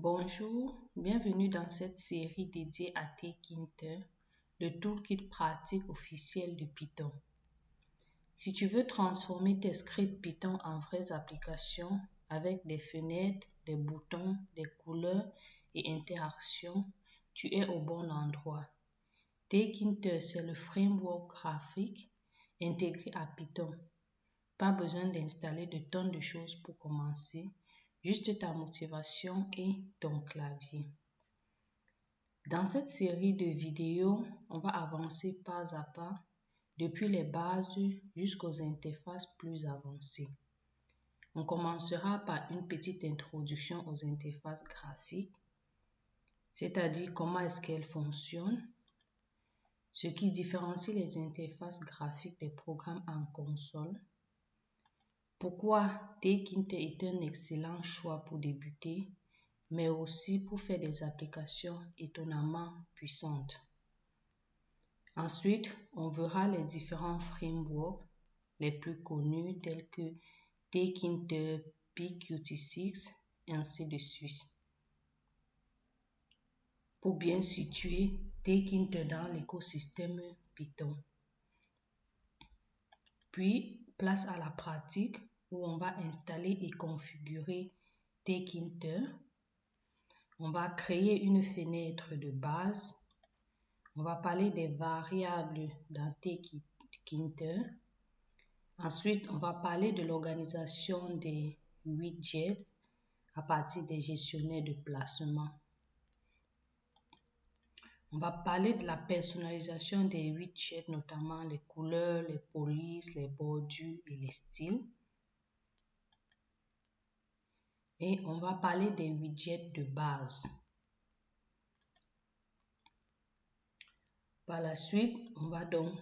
Bonjour, bienvenue dans cette série dédiée à Tkinter, le toolkit pratique officiel de Python. Si tu veux transformer tes scripts Python en vraies applications avec des fenêtres, des boutons, des couleurs et interactions, tu es au bon endroit. Tkinter, c'est le framework graphique intégré à Python. Pas besoin d'installer de tonnes de choses pour commencer, juste ta motivation et ton clavier. Dans cette série de vidéos, on va avancer pas à pas depuis les bases jusqu'aux interfaces plus avancées. On commencera par une petite introduction aux interfaces graphiques, c'est-à-dire comment est-ce qu'elles fonctionnent, ce qui différencie les interfaces graphiques des programmes en console, pourquoi Tkinter est un excellent choix pour débuter, mais aussi pour faire des applications étonnamment puissantes. Ensuite, on verra les différents frameworks les plus connus tels que Tkinter, pqt6, et ainsi de suite. Pour bien situer Tkinter dans l'écosystème Python. Puis, place à la pratique où on va installer et configurer Tkinter. On va créer une fenêtre de base. On va parler des variables dans Tkinter. Ensuite, on va parler de l'organisation des widgets à partir des gestionnaires de placement. On va parler de la personnalisation des widgets, notamment les couleurs, les polices, les bordures et les styles. Et on va parler des widgets de base. Par la suite, on va donc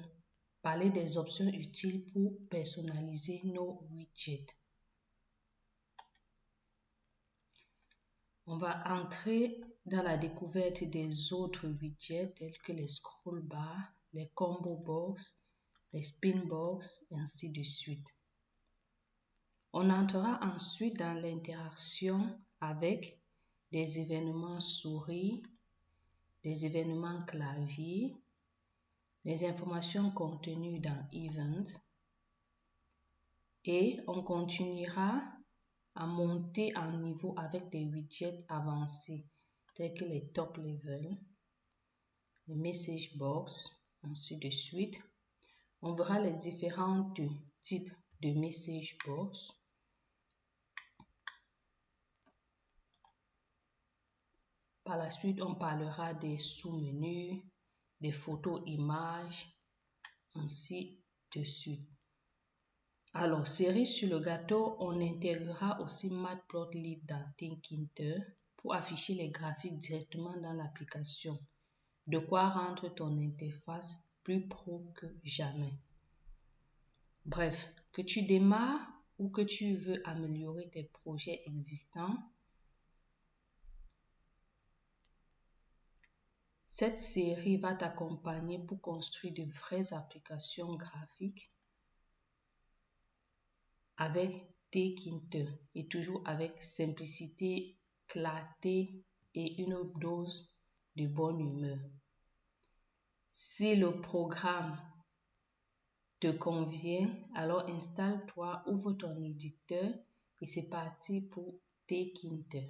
parler des options utiles pour personnaliser nos widgets. On va entrer dans la découverte des autres widgets tels que les scroll bars, les combo box, les spin box et ainsi de suite. On entrera ensuite dans l'interaction avec des événements souris, des événements clavier, les informations contenues dans Event et on continuera à monter en niveau avec des widgets avancés tels que les top level, les message box, ainsi de suite. On verra les différents types de message box. Par la suite, on parlera des sous-menus, des photos images, ainsi de suite. Alors, cerise sur le gâteau, on intégrera aussi Matplotlib dans Tkinter pour afficher les graphiques directement dans l'application. De quoi rendre ton interface plus pro que jamais. Bref, que tu démarres ou que tu veux améliorer tes projets existants, cette série va t'accompagner pour construire de vraies applications graphiques avec Tkinter et toujours avec simplicité, clarté et une dose de bonne humeur. Si le programme te convient, alors installe-toi, ouvre ton éditeur et c'est parti pour Tkinter.